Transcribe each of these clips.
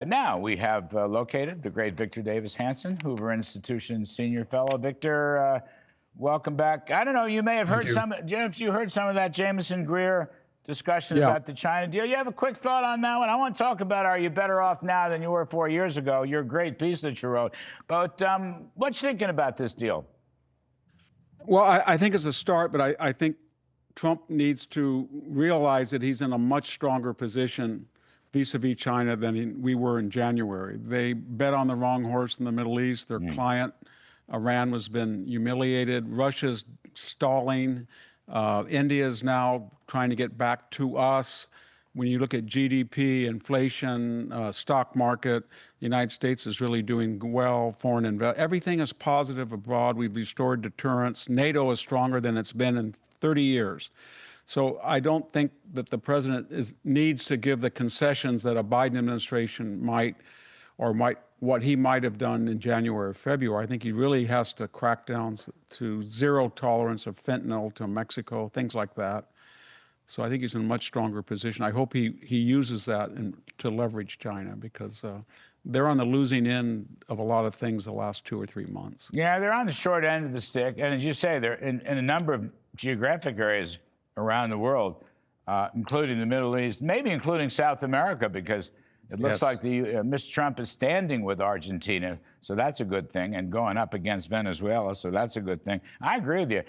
Now we have located the great Victor Davis Hanson, Hoover Institution Senior Fellow. Victor, welcome back. I don't know, you may have Thank heard you. If you heard some of that Jameson Greer discussion Yeah. about the China deal. You have a quick thought on that one? I want to talk about are you better off now than you were 4 years ago? Your great piece that you wrote. But what you thinking about this deal? Well, I think it's a start, but I think Trump needs to realize that he's in a much stronger position vis-a-vis China than we were in January. They bet on the wrong horse in the Middle East. Their client, Iran, has been humiliated. Russia's stalling. India's now trying to get back to us. When you look at GDP, inflation, stock market, the United States is really doing well. Foreign investment, everything is positive abroad. We've restored deterrence. NATO is stronger than it's been in 30 years. So I don't think that the president needs to give the concessions that a Biden administration might what he might have done in January or February. I think he really has to crack down to zero tolerance of fentanyl to Mexico, things like that. So I think he's in a much stronger position. I hope he uses that to leverage China, because they're on the losing end of a lot of things the last 2 or 3 months. Yeah, they're on the short end of the stick. And as you say, they're in a number of geographic areas around the world, including the Middle East, maybe including South America, because it looks like Mr. Trump is standing with Argentina, so that's a good thing, and going up against Venezuela, so that's a good thing. I agree with you.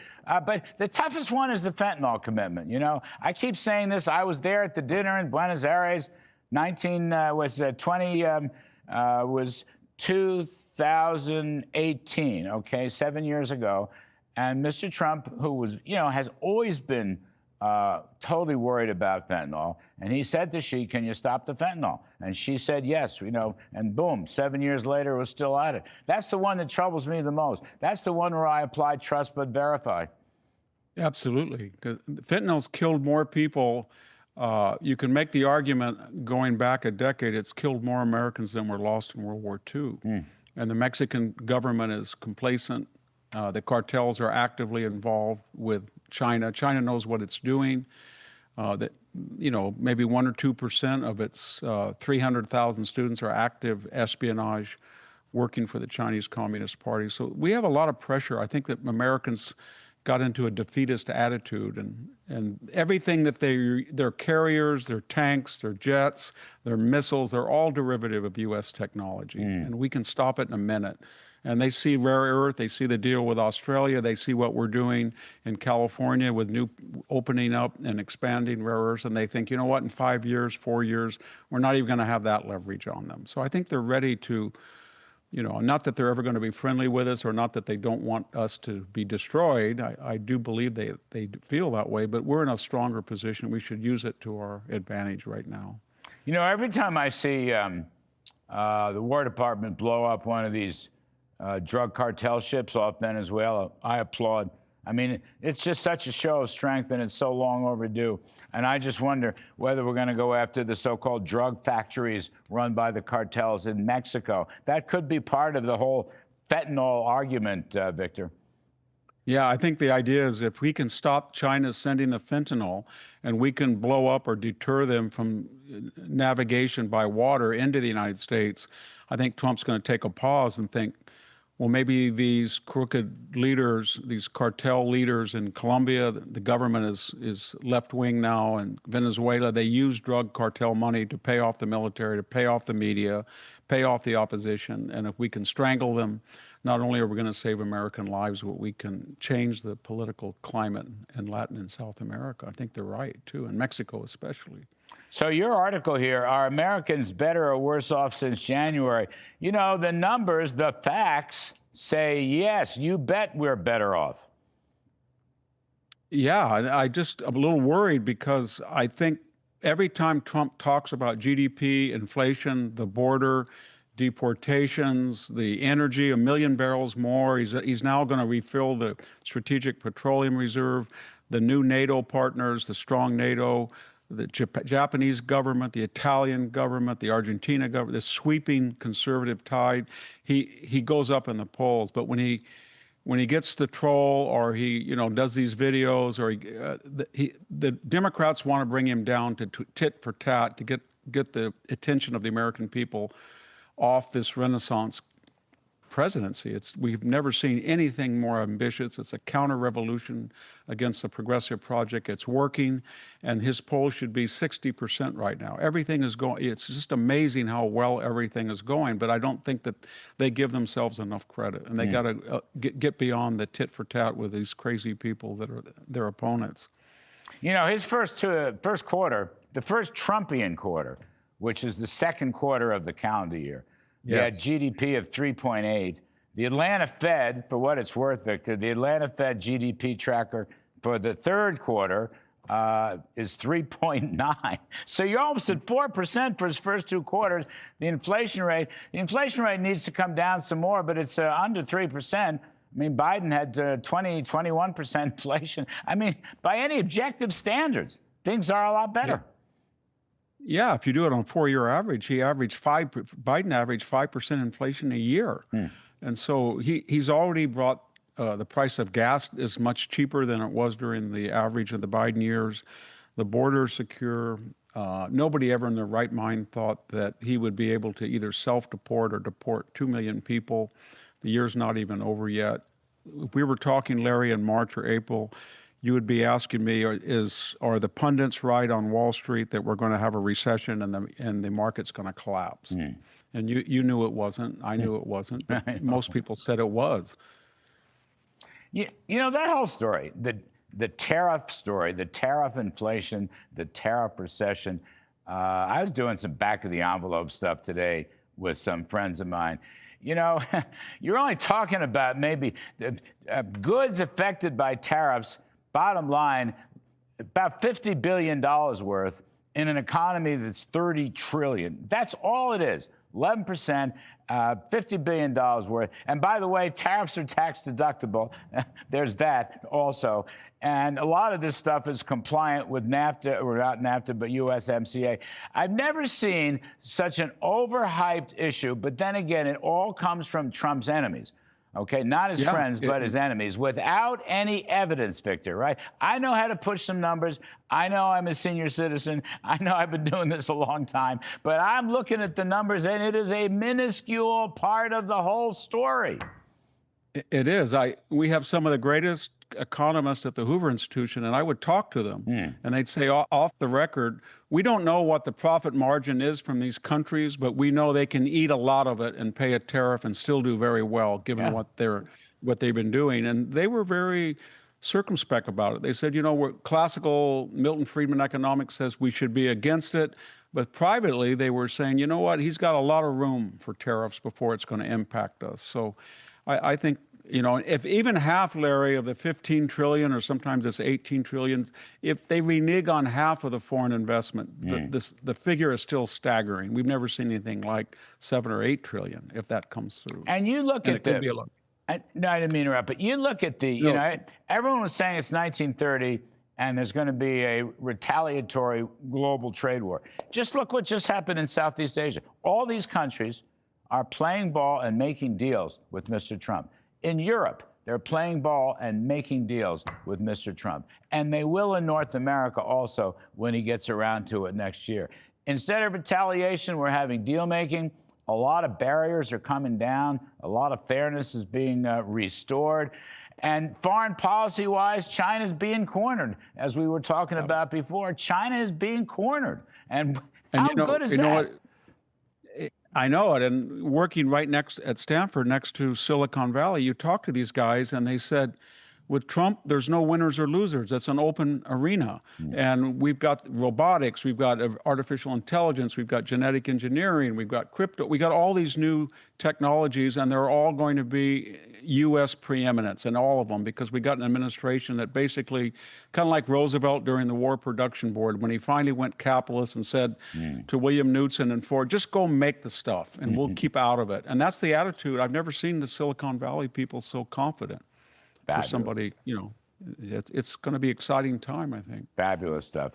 But the toughest one is the fentanyl commitment. You know, I keep saying this. I was there at the dinner in Buenos Aires. 2018, okay, 7 years ago. And Mr. Trump, who was, has always been totally worried about fentanyl. And he said to Xi, can you stop the fentanyl? And she said yes, and boom, 7 years later, it was still at it. That's the one that troubles me the most. That's the one where I apply trust but verify. Absolutely. Fentanyl's killed more people. You can make the argument going back a decade, it's killed more Americans than were lost in World War II. And the Mexican government is complacent. The cartels are actively involved with China. China knows what it's doing. Maybe 1 or 2% of its 300,000 students are active espionage working for the Chinese Communist Party. So we have a lot of pressure. I think that Americans got into a defeatist attitude, and everything that their carriers, their tanks, their jets, their missiles, they're all derivative of U.S. technology. And we can stop it in a minute. And they see rare earth, they see the deal with Australia, they see what we're doing in California with opening up and expanding rare earths, and they think, you know what, in 5 years, 4 years, we're not even going to have that leverage on them. So I think they're ready to, not that they're ever going to be friendly with us, or not that they don't want us to be destroyed. I do believe they feel that way, but we're in a stronger position. We should use it to our advantage right now. Every time I see the War Department blow up one of these drug cartel ships off Venezuela, I applaud. I mean, it's just such a show of strength, and it's so long overdue. And I just wonder whether we're going to go after the so-called drug factories run by the cartels in Mexico. That could be part of the whole fentanyl argument, Victor. Yeah, I think the idea is if we can stop China sending the fentanyl, and we can blow up or deter them from navigation by water into the United States, I think Trump's going to take a pause and think, well, maybe these crooked leaders, these cartel leaders in Colombia, the government is left-wing now, and Venezuela, they use drug cartel money to pay off the military, to pay off the media, pay off the opposition. And if we can strangle them, not only are we going to save American lives, but we can change the political climate in Latin and South America. I think they're right, too, and Mexico especially. So your article here, are Americans better or worse off since January? The numbers, the facts say, yes, you bet we're better off. Yeah, I'm a little worried, because I think every time Trump talks about GDP, inflation, the border, deportations, the energy, 1 million barrels more, he's now going to refill the Strategic Petroleum Reserve, the new NATO partners, the strong NATO, the Japanese government, the Italian government, the Argentina government, this sweeping conservative tide, he goes up in the polls. But when he gets to troll, or he does these videos, or the Democrats want to bring him down to tit for tat, to get get the attention of the American people off this Renaissance presidency. We've never seen anything more ambitious. It's a counter-revolution against the progressive project. It's working, and his poll should be 60% right now. Everything is going. It's just amazing how well everything is going, but I don't think that they give themselves enough credit, and they got to get beyond the tit for tat with these crazy people that are their opponents. You know, his first quarter, the first Trumpian quarter, which is the second quarter of the calendar year, he had GDP of 3.8. The Atlanta Fed, for what it's worth, Victor, the Atlanta Fed GDP tracker for the third quarter is 3.9. So you're almost at 4% for his first two quarters. The inflation rate needs to come down some more, but it's under 3%. I mean, Biden had 21% inflation. I mean, by any objective standards, things are a lot better. Yeah, if you do it on a 4-year average, Biden averaged 5% inflation a year. And so he's already brought the price of gas is much cheaper than it was during the average of the Biden years. The border is secure. Nobody ever in their right mind thought that he would be able to either self-deport or deport 2 million people. The year's not even over yet. If we were talking, Larry, in March or April, you would be asking me, are the pundits right on Wall Street that we're going to have a recession and the market's going to collapse? And you knew it wasn't. I knew it wasn't. But most people said it was. You know, that whole story, the tariff story, the tariff inflation, the tariff recession. I was doing some back of the envelope stuff today with some friends of mine. You know, you're only talking about maybe goods affected by tariffs. Bottom line, about $50 billion worth in an economy that's $30 trillion. That's all it is. 11%, $50 billion worth. And by the way, tariffs are tax deductible. There's that also. And a lot of this stuff is compliant with NAFTA, or not NAFTA, but USMCA. I've never seen such an overhyped issue, but then again, it all comes from Trump's enemies. Okay, not his friends, but his enemies, without any evidence, Victor, right? I know how to push some numbers. I know I'm a senior citizen. I know I've been doing this a long time, but I'm looking at the numbers, and it is a minuscule part of the whole story. It is. We have some of the greatest economists at the Hoover Institution, and I would talk to them, and they'd say off the record, we don't know what the profit margin is from these countries, but we know they can eat a lot of it and pay a tariff and still do very well, given what they've been doing. And they were very circumspect about it. They said, you know, classical Milton Friedman economics says we should be against it. But privately, they were saying, you know what, he's got a lot of room for tariffs before it's going to impact us. So I think, you know, if even half, Larry, of the 15 trillion, or sometimes it's 18 trillion, if they renege on half of the foreign investment, the figure is still staggering. We've never seen anything like 7 or 8 trillion, if that comes through. And you look at the, no, I didn't mean to interrupt, but you look at the, you know, everyone was saying it's 1930 and there's going to be a retaliatory global trade war. Just look what just happened in Southeast Asia. All these countries are playing ball and making deals with Mr. Trump. In Europe, they're playing ball and making deals with Mr. Trump. And they will in North America also when he gets around to it next year. Instead of retaliation, we're having deal making. A lot of barriers are coming down. A lot of fairness is being restored. And foreign policy-wise, China's being cornered. As we were talking about before, China is being cornered. And how good is that? I know it. And working right next at Stanford, next to Silicon Valley, you talk to these guys and they said, with Trump, there's no winners or losers. It's an open arena. And we've got robotics, we've got artificial intelligence, we've got genetic engineering, we've got crypto, we got all these new technologies, and they're all going to be U.S. preeminence in all of them, because we got an administration that basically, kind of like Roosevelt during the War Production Board, when he finally went capitalist and said to William Knudsen and Ford, just go make the stuff and we'll keep out of it. And that's the attitude. I've never seen the Silicon Valley people so confident. For somebody, you know, it's going to be an exciting time, I think. Fabulous stuff.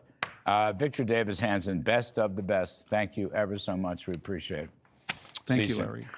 Victor Davis Hanson, best of the best. Thank you ever so much. We appreciate it. Thank you, Larry.